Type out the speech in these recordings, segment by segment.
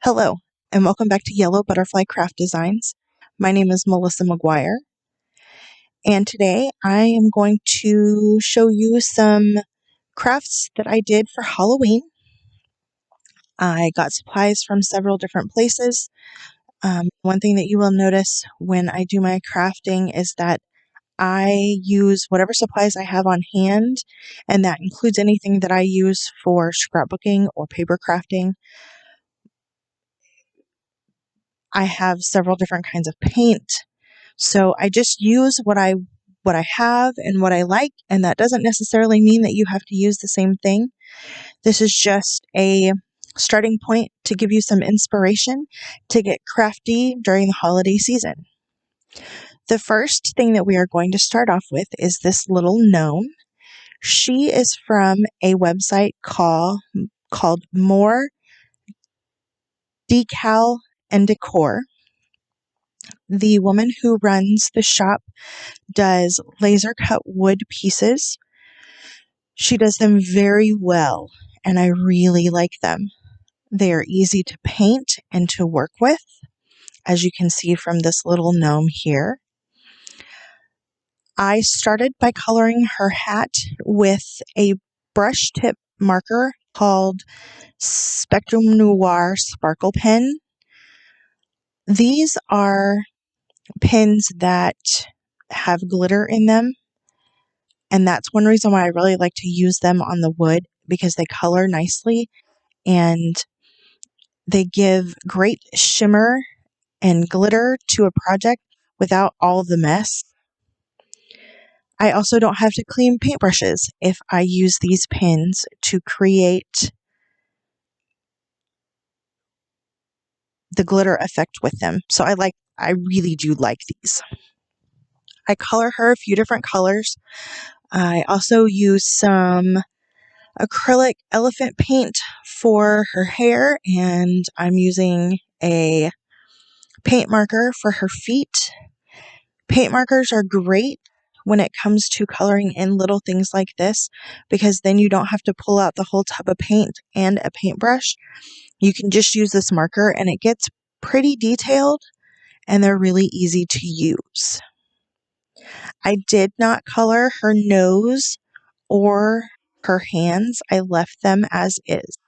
Hello, and welcome back to Yellow Butterfly Craft Designs. My name is Melissa McGuire, and today I am going to show you some crafts that I did for Halloween. I got supplies from several different places. One thing that you will notice when I do my crafting is that I use whatever supplies I have on hand, and that includes anything that I use for scrapbooking or paper crafting. I have several different kinds of paint. So I just use what I have and what I like, and that doesn't necessarily mean that you have to use the same thing. This is just a starting point to give you some inspiration to get crafty during the holiday season. The first thing that we are going to start off with is this little gnome. She is from a website called More Decal and Decor. The woman who runs the shop does laser cut wood pieces. She does them very well, and I really like them. They are easy to paint and to work with, as you can see from this little gnome here. I started by coloring her hat with a brush tip marker called Spectrum Noir Sparkle Pen. These are pens that have glitter in them, and that's one reason why I really like to use them on the wood, because they color nicely and they give great shimmer and glitter to a project without all the mess. I also don't have to clean paintbrushes if I use these pens to create the glitter effect with them. So I really do like these. I color her a few different colors. I also use some acrylic elephant paint for her hair, and I'm using a paint marker for her feet. Paint markers are great when it comes to coloring in little things like this, because then you don't have to pull out the whole tub of paint and a paintbrush. You can just use this marker and it gets pretty detailed, and they're really easy to use. I did not color her nose or her hands. I left them as is.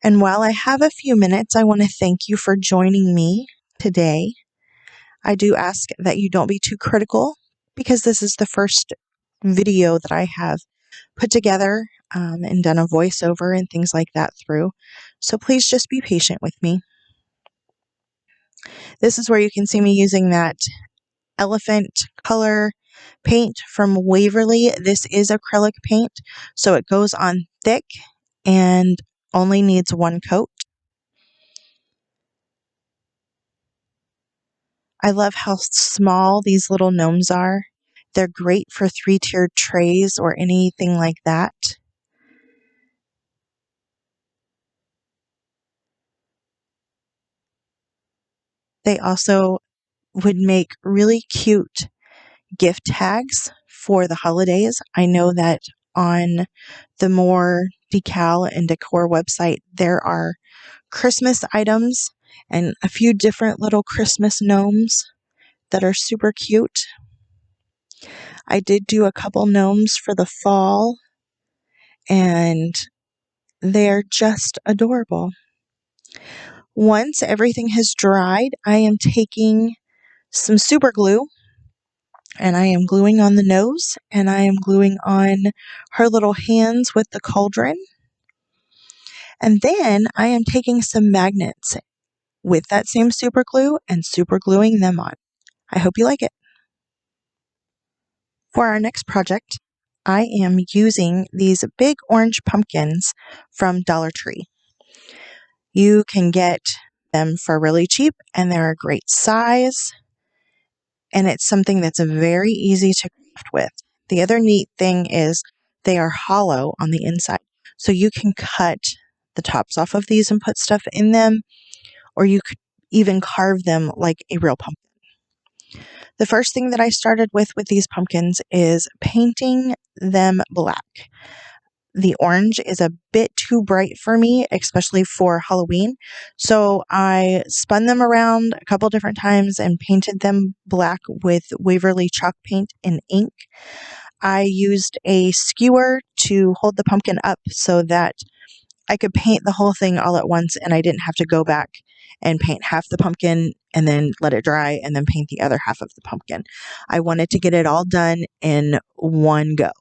And while I have a few minutes, I want to thank you for joining me today. I do ask that you don't be too critical, because this is the first video that I have put together and done a voiceover and things like that through. So please just be patient with me. This is where you can see me using that elephant color paint from Waverly. This is acrylic paint, so it goes on thick and only needs one coat. I love how small these little gnomes are. They're great for 3-tiered trays or anything like that. They also would make really cute gift tags for the holidays. I know that on the More Decal and Decor website, there are Christmas items and a few different little Christmas gnomes that are super cute. I did do a couple gnomes for the fall, and they're just adorable. Once everything has dried, I am taking some super glue and I am gluing on the nose, and I am gluing on her little hands with the cauldron. And then I am taking some magnets with that same super glue and super gluing them on. I hope you like it. For our next project, I am using these big orange pumpkins from Dollar Tree. You can get them for really cheap, and they're a great size, and it's something that's very easy to craft with. The other neat thing is they are hollow on the inside, so you can cut the tops off of these and put stuff in them, or you could even carve them like a real pumpkin. The first thing that I started with these pumpkins is painting them black. the orange is a bit too bright for me, especially for Halloween. So I spun them around a couple different times and painted them black with Waverly chalk paint and ink. I used a skewer to hold the pumpkin up so that I could paint the whole thing all at once and I didn't have to go back and paint half the pumpkin and then let it dry and then paint the other half of the pumpkin. I wanted to get it all done in one go.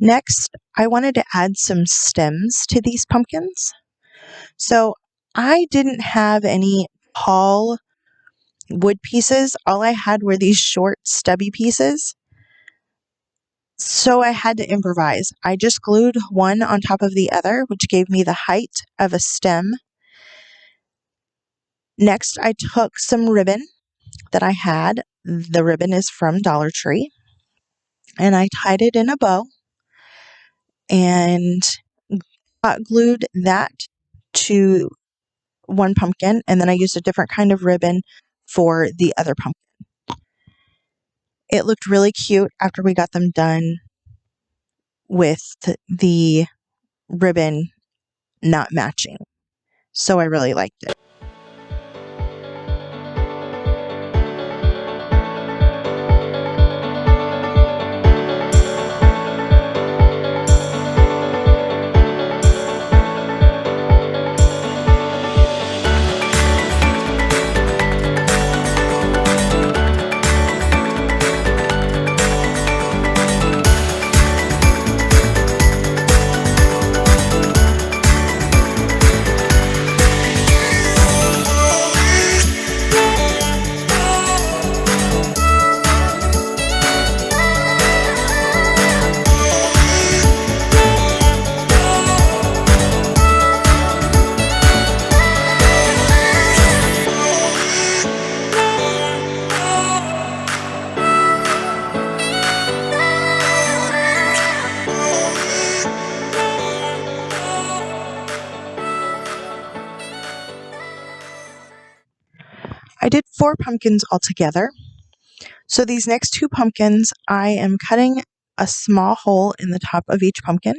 Next, I wanted to add some stems to these pumpkins. So I didn't have any tall wood pieces. All I had were these short, stubby pieces. So I had to improvise. I just glued one on top of the other, which gave me the height of a stem. Next, I took some ribbon that I had. The ribbon is from Dollar Tree. And I tied it in a bow and hot glued that to one pumpkin. And then I used a different kind of ribbon for the other pumpkin. It looked really cute after we got them done with the ribbon not matching. So I really liked it. I did 4 pumpkins altogether. So these next 2 pumpkins, I am cutting a small hole in the top of each pumpkin.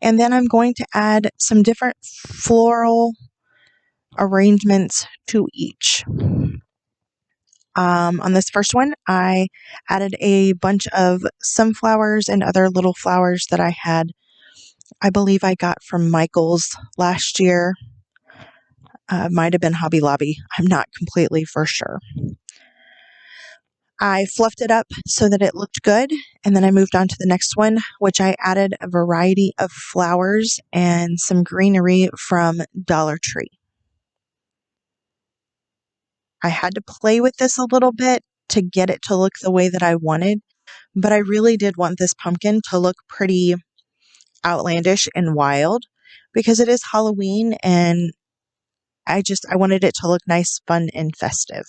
And then I'm going to add some different floral arrangements to each. On this first one, I added a bunch of sunflowers and other little flowers that I had, I believe I got from Michael's last year. Might have been Hobby Lobby. I'm not completely for sure. I fluffed it up so that it looked good, and then I moved on to the next one, which I added a variety of flowers and some greenery from Dollar Tree. I had to play with this a little bit to get it to look the way that I wanted, but I really did want this pumpkin to look pretty outlandish and wild because it is Halloween and I wanted it to look nice, fun, and festive.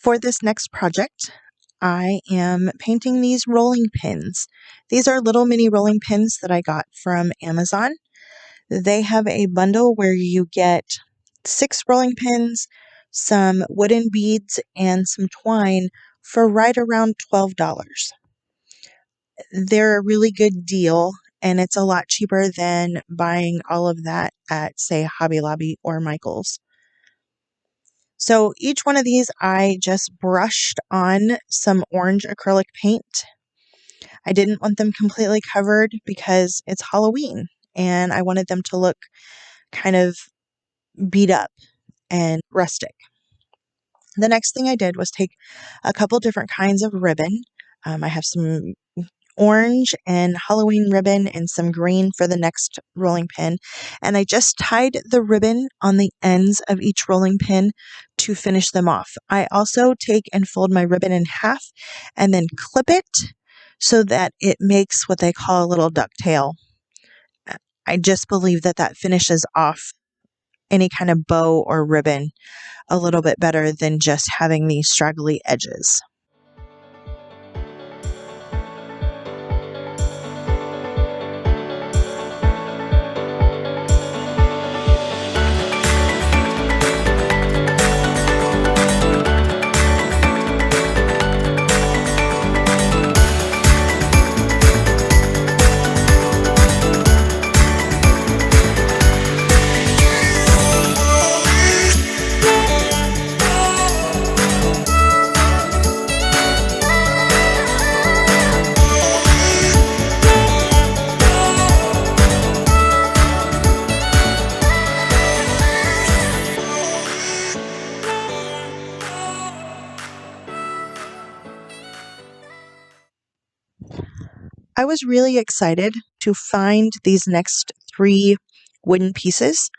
For this next project, I am painting these rolling pins. These are little mini rolling pins that I got from Amazon. They have a bundle where you get 6 rolling pins, some wooden beads, and some twine for right around $12. They're a really good deal, and it's a lot cheaper than buying all of that at, say, Hobby Lobby or Michael's. So each one of these, I just brushed on some orange acrylic paint. I didn't want them completely covered because it's Halloween, and I wanted them to look kind of beat up and rustic. The next thing I did was take a couple different kinds of ribbon. I have some orange and Halloween ribbon and some green for the next rolling pin. And I just tied the ribbon on the ends of each rolling pin to finish them off. I also take and fold my ribbon in half and then clip it so that it makes what they call a little ducktail. I just believe that that finishes off any kind of bow or ribbon a little bit better than just having these straggly edges. I was really excited to find these next 3 wooden pieces.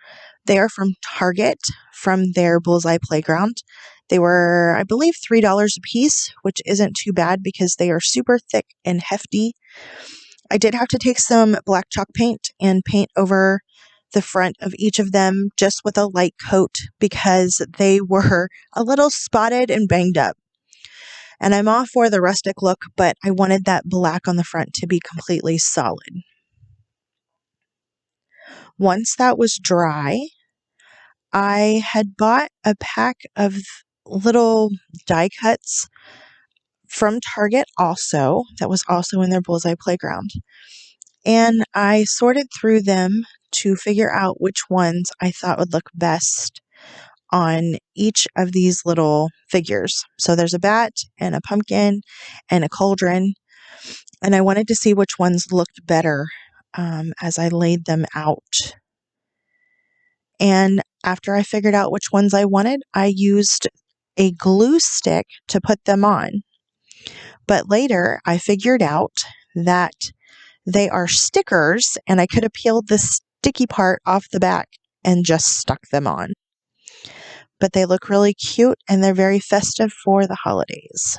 They are from Target, from their Bullseye Playground. They were, I believe, $3 a piece, which isn't too bad because they are super thick and hefty. I did have to take some black chalk paint and paint over the front of each of them just with a light coat because they were a little spotted and banged up. And I'm all for the rustic look, but I wanted that black on the front to be completely solid. Once that was dry, I had bought a pack of little die cuts from Target also, that was also in their Bullseye Playground. And I sorted through them to figure out which ones I thought would look best on each of these little figures. So there's a bat and a pumpkin and a cauldron, and I wanted to see which ones looked better as I laid them out. And after I figured out which ones I wanted, I used a glue stick to put them on. But later I figured out that they are stickers, and I could have peeled the sticky part off the back and just stuck them on. But they look really cute, and they're very festive for the holidays.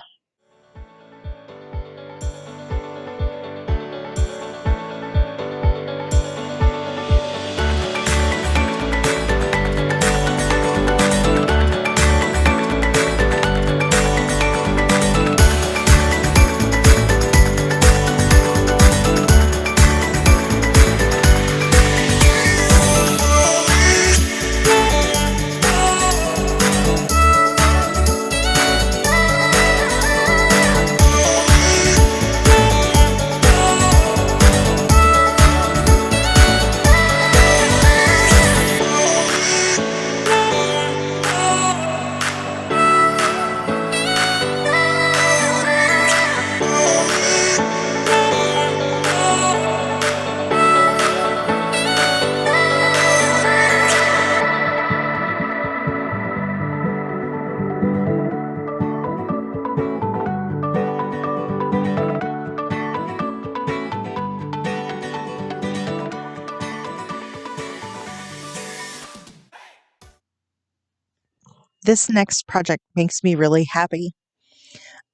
This next project makes me really happy.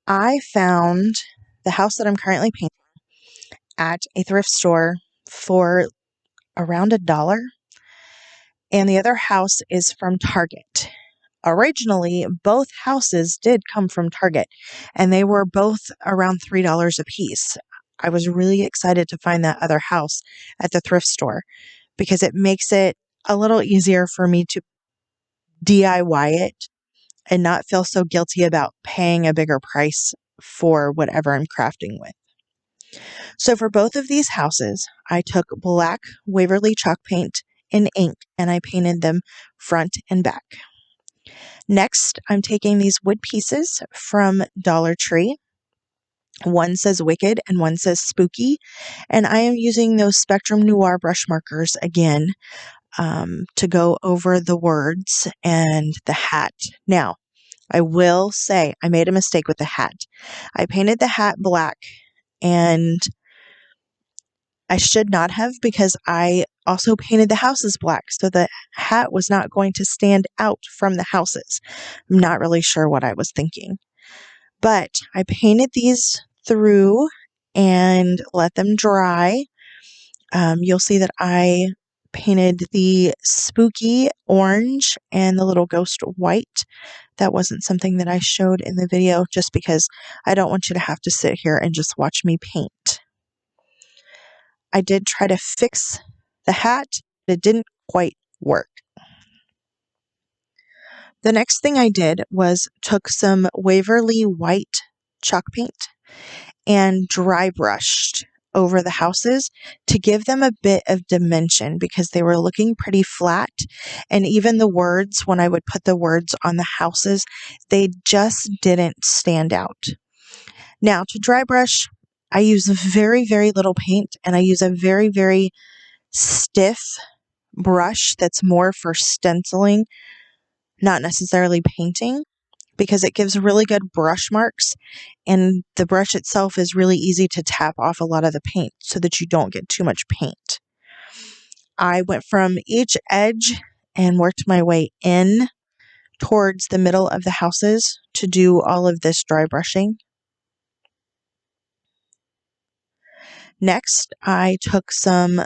I found the house that I'm currently painting at a thrift store for around $1, and the other house is from Target. Originally, both houses did come from Target, and they were both around $3 a piece. I was really excited to find that other house at the thrift store because it makes it a little easier for me to DIY it and not feel so guilty about paying a bigger price for whatever I'm crafting with. So for both of these houses, I took black Waverly chalk paint and ink and I painted them front and back. Next, I'm taking these wood pieces from Dollar Tree. One says Wicked and one says Spooky, and I am using those Spectrum Noir brush markers again to go over the words and the hat. Now, I will say I made a mistake with the hat. I painted the hat black, and I should not have, because I also painted the houses black, so the hat was not going to stand out from the houses. I'm not really sure what I was thinking. But I painted these through and let them dry. You'll see that I painted the spooky orange and the little ghost white. That wasn't something that I showed in the video just because I don't want you to have to sit here and just watch me paint. I did try to fix the hat, but it didn't quite work. The next thing I did was took some Waverly white chalk paint and dry brushed over the houses to give them a bit of dimension because they were looking pretty flat. And even the words, when I would put the words on the houses, they just didn't stand out. Now, to dry brush, I use very, very little paint, and I use a very, very stiff brush that's more for stenciling, not necessarily painting, because it gives really good brush marks, and the brush itself is really easy to tap off a lot of the paint so that you don't get too much paint. I went from each edge and worked my way in towards the middle of the houses to do all of this dry brushing. Next, I took some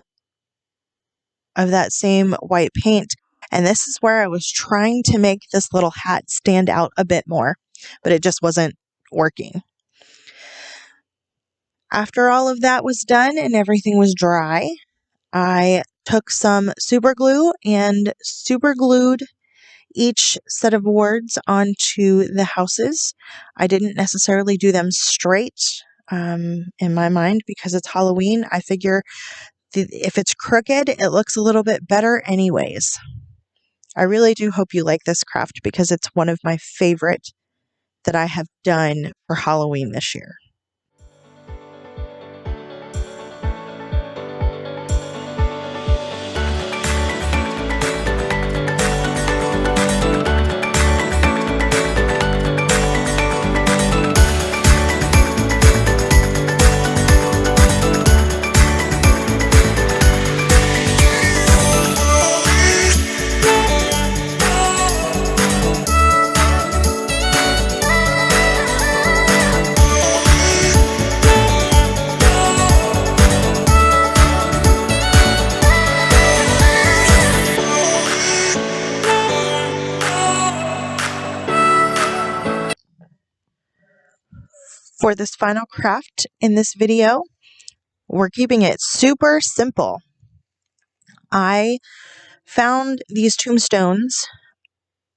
of that same white paint, and this is where I was trying to make this little hat stand out a bit more, but it just wasn't working. After all of that was done and everything was dry, I took some super glue and super glued each set of words onto the houses. I didn't necessarily do them straight in my mind because it's Halloween. I figure if it's crooked, it looks a little bit better anyways. I really do hope you like this craft because it's one of my favorite that I have done for Halloween this year. For this final craft in this video, we're keeping it super simple. I found these tombstones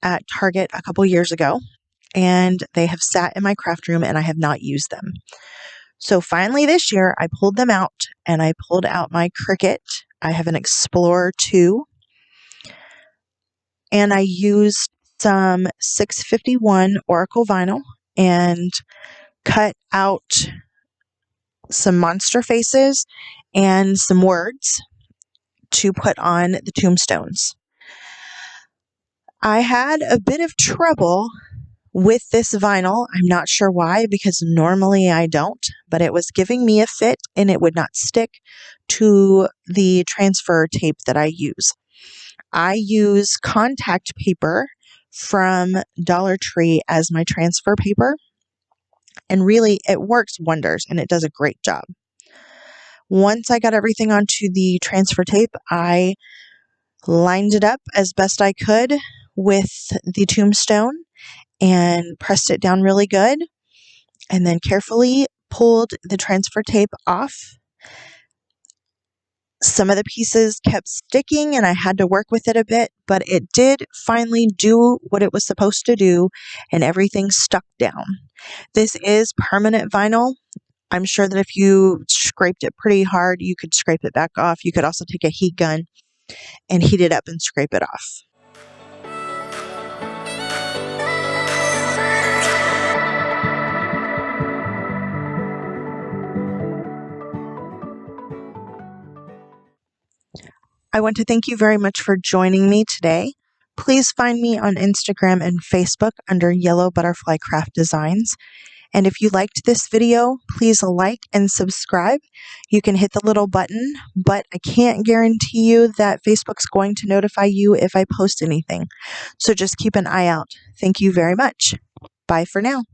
at Target a couple years ago, and they have sat in my craft room and I have not used them. So finally this year, I pulled them out and I pulled out my Cricut. I have an Explorer 2, and I used some 651 Oracle vinyl and cut out some monster faces and some words to put on the tombstones. I had a bit of trouble with this vinyl. I'm not sure why, because normally I don't, but it was giving me a fit and it would not stick to the transfer tape that I use. I use contact paper from Dollar Tree as my transfer paper, and really it works wonders and it does a great job. Once I got everything onto the transfer tape, I lined it up as best I could with the tombstone and pressed it down really good, and then carefully pulled the transfer tape off. Some of the pieces kept sticking and I had to work with it a bit, but it did finally do what it was supposed to do and everything stuck down. This is permanent vinyl. I'm sure that if you scraped it pretty hard, you could scrape it back off. You could also take a heat gun and heat it up and scrape it off. I want to thank you very much for joining me today. Please find me on Instagram and Facebook under Yellow Butterfly Craft Designs. And if you liked this video, please like and subscribe. You can hit the little button, but I can't guarantee you that Facebook's going to notify you if I post anything. So just keep an eye out. Thank you very much. Bye for now.